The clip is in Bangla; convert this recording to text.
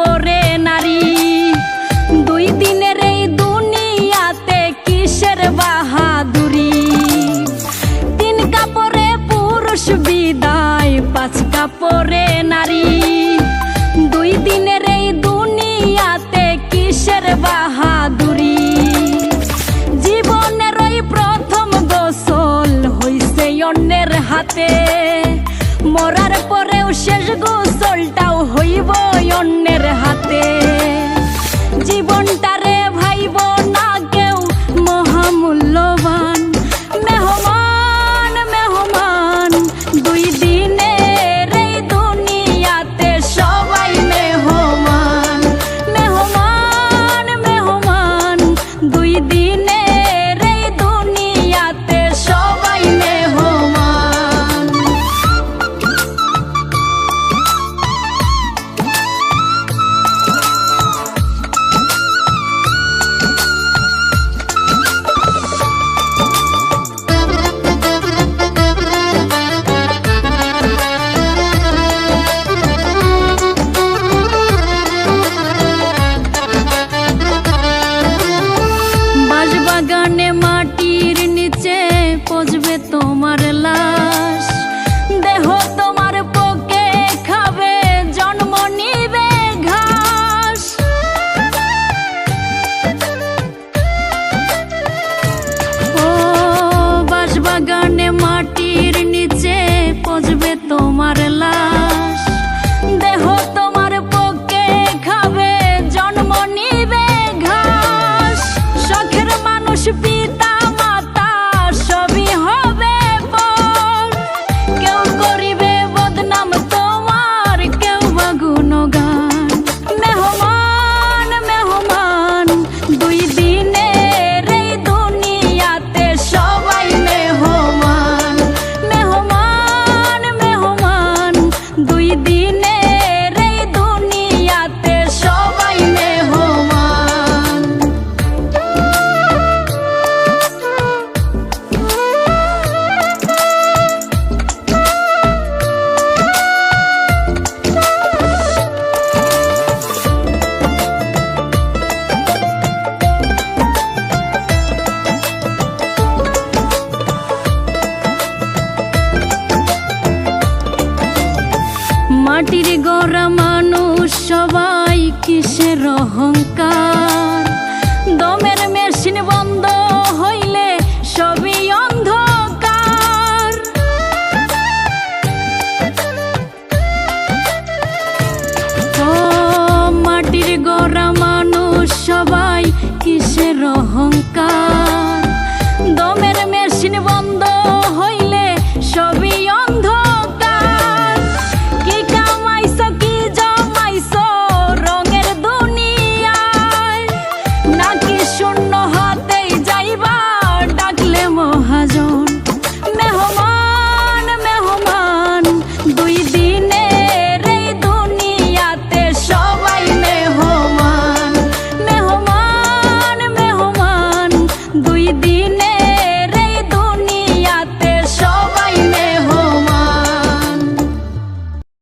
কাপড়ে নারী। 2 দিনের এই দুনিয়াতে কিসের বাহাদুরি। 3 কাপড়ে পুরুষ বিদায়, 5 কাপড়ে নারী। 2 দিনের এই দুনিয়াতে কিসের বাহাদুরি। জীবনের ওই প্রথম গোসল হইছে অন্যের হাতে, মরার পরেও শেষ গোসলটাও হইব অন্যের হাতে। জীবনটারে ভাইব না কেউ মহামূল্যবান। মেহমান মেহমান 2 দিনের এই দুনিয়াতে সবাই মেহমান। মেহমান মেহমান 2 দিনের এই দুনিয়াতে সবাই মেহমান। বাগানে মাটির নিচে পচবে তোমার লাশ। দেহ তোমার পোকে খাবে, জন্ম নিবে ঘাস। ও বাগানে মাটির নিচে পচবে তোমার লাশ। দেহ তোমার পোকে খাবে, জন্ম নিবে ঘাস। শখের মানুষ পিতা মাতা সবই হবে পর। কেউ করিবে বদনাম তোমার, কেউ বা গুণগান। মেহমান মেহমান 2 দিনের এই দুনিয়াতে সবাই মেহমান। মেহমান মেহমান 2 দিনের এই দুনিয়াতে সবাই মেহমান। মাটির গড়া মানুষ সবাই কিসের অহংকার।